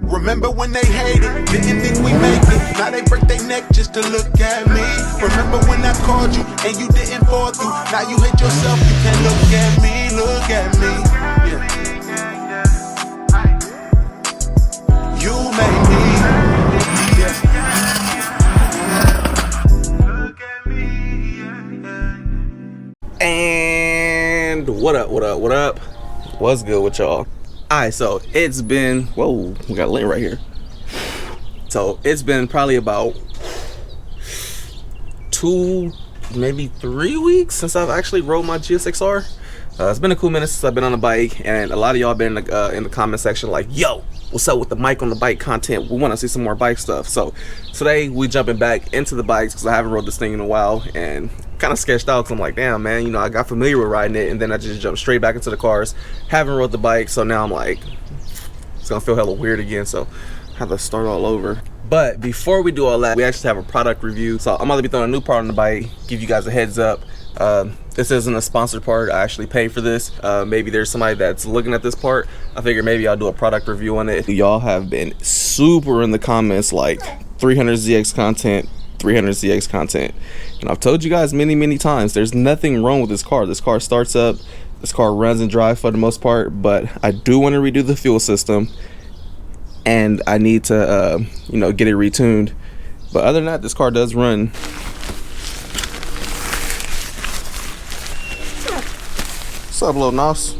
Remember when they hated, didn't think we make it. Now they break their neck just to look at me. Remember when I called you and you didn't fall through. Now you hate yourself, you can't look at me, look at me. Yeah. You made me. Yeah. And what up, what up, what up? What's good with y'all? Alright, so it's been, whoa, we got a link right here. So it's been probably about 2, maybe 3 weeks since I've actually rode my GSXR. It's been a cool minute since I've been on a bike, and a lot of y'all been in the comment section like, yo, what's up with the mic on the bike content? We want to see some more bike stuff. So today we jumping back into the bikes because I haven't rode this thing in a while, and kind of sketched out because I'm like, damn, man, you know, I got familiar with riding it, and then I just jumped straight back into the cars. Haven't rode the bike, so now I'm like, it's gonna feel hella weird again, so I have to start all over. But before we do all that, we actually have a product review. So I'm gonna be throwing a new part on the bike, give you guys a heads up. This isn't a sponsored part. I actually pay for this. Maybe there's somebody that's looking at this part. I figure maybe I'll do a product review on it. Y'all have been super in the comments like 300ZX content, 300ZX content. And I've told you guys many times, there's nothing wrong with this car. This car starts up, this car runs and drives for the most part, but I do want to redo the fuel system, and I need to you know, get it retuned. But other than that, this car does run. What's up, little Nos?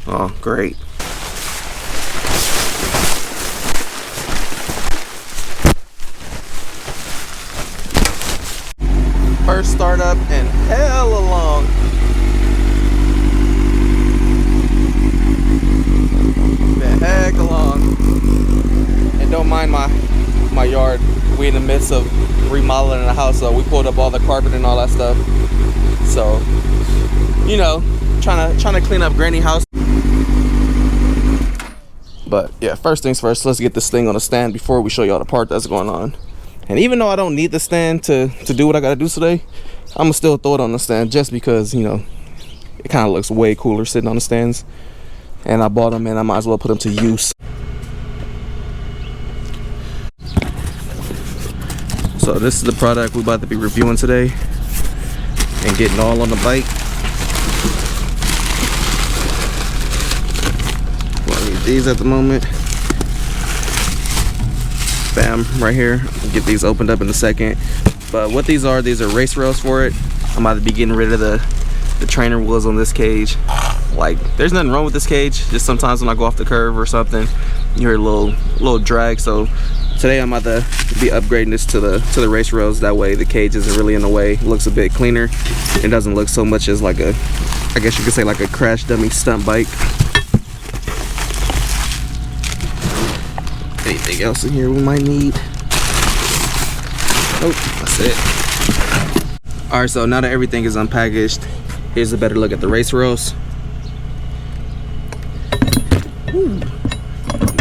Oh, great. First startup and hella long. Been hecka long. And don't mind my yard. We in the midst of remodeling the house, so we pulled up all the carpet and all that stuff. So, you know, trying to clean up granny house. But yeah, first things first, let's get this thing on a stand before we show y'all the part that's going on. And even though I don't need the stand to do what I gotta do today, I'm gonna still throw it on the stand just because, you know, it kind of looks way cooler sitting on the stands. And I bought them and I might as well put them to use. So this is the product we're about to be reviewing today and getting all on the bike. Well, I need these at the moment. Bam, right here. I'll get these opened up in a second. But what these are race rails for it. I'm about to be getting rid of the trainer wheels on this cage. Like, there's nothing wrong with this cage, just sometimes when I go off the curve or something, you hear a little drag. So today I'm about to be upgrading this to the race rails. That way the cage isn't really in the way. It looks a bit cleaner. It doesn't look so much as like a, I guess you could say like a crash dummy stunt bike. Anything else in here we might need? Oh, that's it. All right, so now that everything is unpackaged, here's a better look at the race rails. Ooh.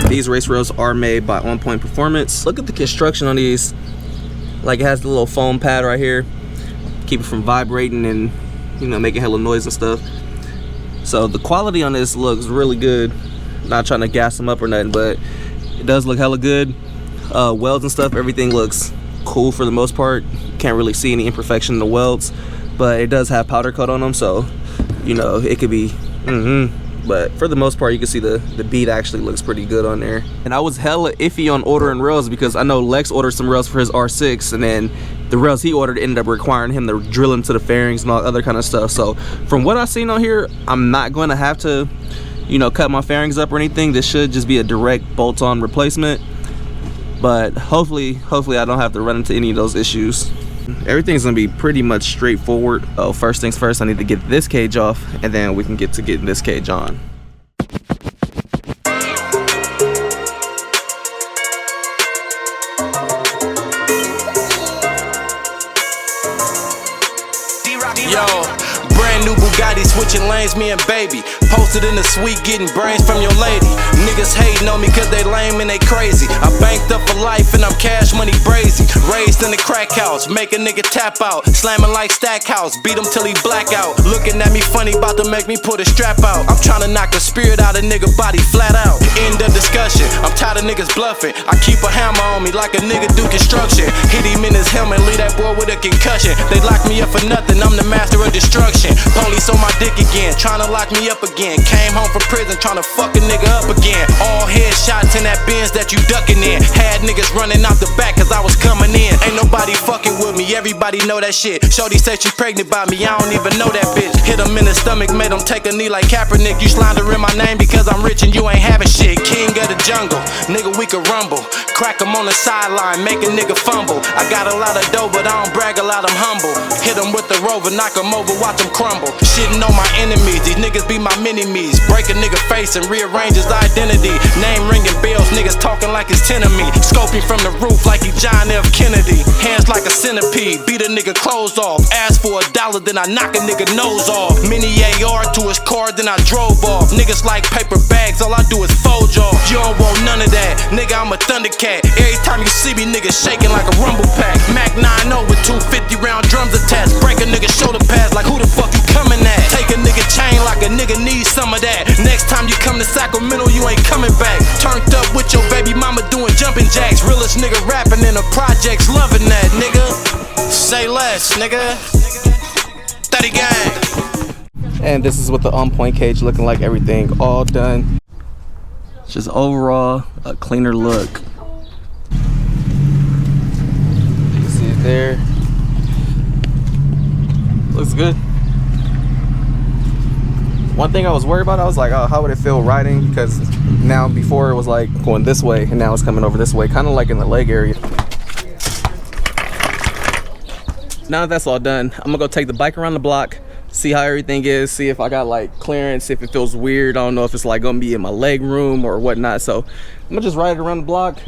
These race rails are made by On Point Performace. Look at the construction on these. Like, it has the little foam pad right here, keep it from vibrating and, you know, making hella noise and stuff. So the quality on this looks really good. Not trying to gas them up or nothing, but it does look hella good. Welds and stuff, everything looks cool for the most part. Can't really see any imperfection in the welds, but it does have powder coat on them, so, you know, it could be but for the most part you can see the bead actually looks pretty good on there. And I was hella iffy on ordering rails because I know Lex ordered some rails for his R6, and then the rails he ordered ended up requiring him to drill into the fairings and all other kind of stuff. So from what I've seen on here, I'm not going to have to, you know, cut my fairings up or anything. This should just be a direct bolt-on replacement, but hopefully I don't have to run into any of those issues. Everything's gonna be pretty much straightforward. Oh, first things first, I need to get this cage off, and then we can get to getting this cage on. Yo, brand Brand new Bugatti, switching lanes, me and baby. Posted in the suite, getting brains from your lady. Niggas hating on me cause they lame and they crazy. I banked up for life and I'm cash money brazy. Raised in the crack house, make a nigga tap out. Slamming like Stackhouse, beat him till he black out. Looking at me funny, about to make me put a strap out. I'm trying to knock the spirit out of nigga body flat out. End of discussion, I'm tired of niggas bluffing. I keep a hammer on me like a nigga do construction. Hit him in his helmet, leave that boy with a concussion. They lock me up for nothing, I'm the master of destruction. Police on my dick again, trying to lock me up again. Came home from prison, trying to fuck a nigga up again. All headshots in that Benz that you ducking in. Had niggas running out the back cause I was coming in. Ain't nobody fucking with me, everybody know that shit. Shorty said she pregnant by me, I don't even know that bitch. Hit him in the stomach, made him take a knee like Kaepernick. You slander in my name because I'm rich and you ain't having shit. King of the jungle, nigga we could rumble. Crack him on the sideline, make a nigga fumble. I got a lot of dough but I don't brag a lot, I'm humble. Hit him with the rover, knock him over, watch him crumble. Shitting on my enemies, these niggas be my mini-me's. Break a nigga face and rearrange his identity. Name ringing bells, niggas talking like it's 10 of me. Scoping from the roof like he John F. Kennedy. Hands like a centipede, beat a nigga clothes off. Ask for $1, then I knock a nigga nose off. Mini AR to his car, then I drove off. Niggas like paper bags, all I do is fold off. You don't want none of that, nigga I'm a Thundercat. Every time you see me, niggas shaking like a rumble pack. Mac 9-0 with 250 round drums attached. Break a nigga shoulder pads like who the fuck you coming at? Take a nigga chain like a nigga needs some of that. Next time you come to Sacramento, you ain't coming back. Turned up with your baby mama doing jumping jacks. Realest nigga rapping in the projects, loving that, nigga. Say less, nigga. 30 gang. And this is what the On Point cage looking like, everything all done. Just overall a cleaner look. You see it there. Looks good. One thing I was worried about, I was like, oh, how would it feel riding? Because now before it was like going this way and now it's coming over this way, kind of like in the leg area. Now that that's all done, I'm gonna go take the bike around the block, see how everything is, see if I got like clearance, if it feels weird. I don't know if it's like gonna be in my leg room or whatnot. So I'm gonna just ride it around the block.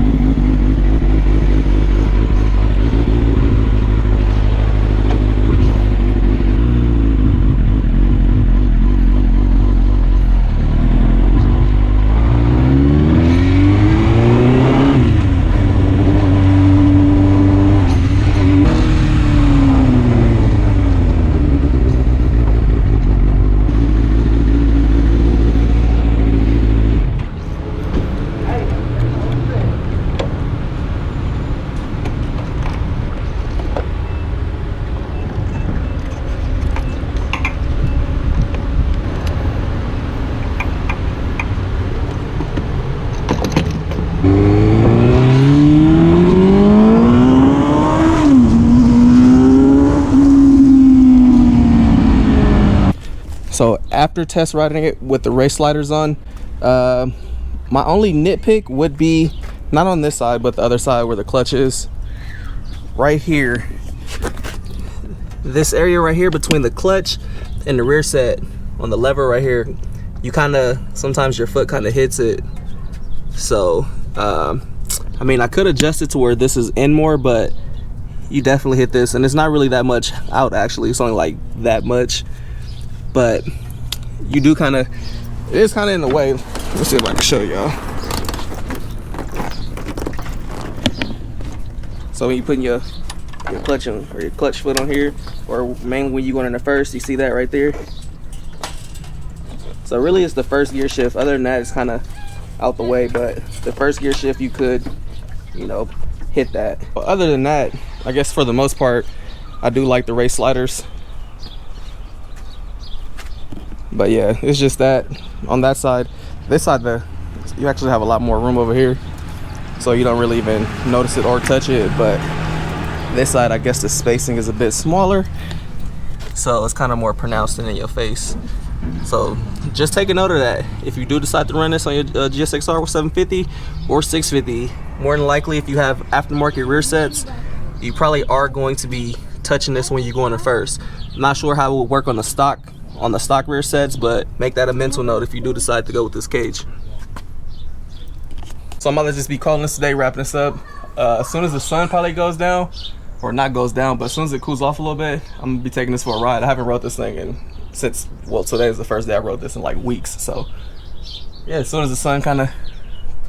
So after test riding it with the race sliders on, my only nitpick would be not on this side but the other side where the clutch is. Right here, this area right here between the clutch and the rear set on the lever right here, you kind of, sometimes your foot kind of hits it. So I mean, I could adjust it to where this is in more, but you definitely hit this, and it's not really that much out actually. It's only like that much, but you do kind of, it is kind of in the way. Let's see if I can show y'all. So when you put your clutch on, or your clutch foot on here, or mainly when you going in the first, you see that right there. So really it's the first gear shift. Other than that, it's kind of out the way, but the first gear shift you could, you know, hit that. But other than that, I guess for the most part, I do like the race sliders. But yeah, it's just that on that side. This side, you actually have a lot more room over here, so you don't really even notice it or touch it. But this side, I guess the spacing is a bit smaller, so it's kind of more pronounced and in your face. So just take a note of that. If you do decide to run this on your GSXR with 750 or 650, more than likely if you have aftermarket rear sets, you probably are going to be touching this when you go in the first. I'm not sure how it will work on the stock rear sets, but make that a mental note if you do decide to go with this cage. So I'm gonna just be calling this today, wrapping this up. As soon as the sun probably goes down, or not goes down, but as soon as it cools off a little bit, I'm gonna be taking this for a ride. I haven't rode this thing in since, well, today is the first day I rode this in like weeks. So yeah, as soon as the sun kind of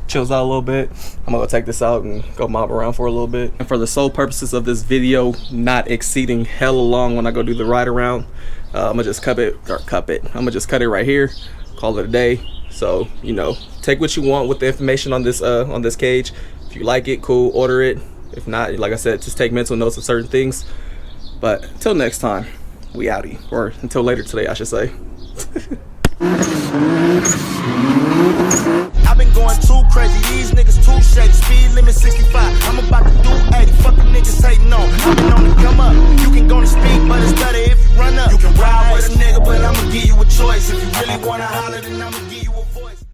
chills out a little bit, I'm gonna go take this out and go mob around for a little bit. And for the sole purposes of this video not exceeding hella long when I go do the ride around, I'm gonna just cut it. I'm gonna just cut it right here, call it a day. So, you know, take what you want with the information on this cage. If you like it, cool, order it. If not, like I said, just take mental notes of certain things. But until next time, we outie. Or until later today, I should say. I've been going too crazy, these niggas too shady. Speed limit 65, I'm about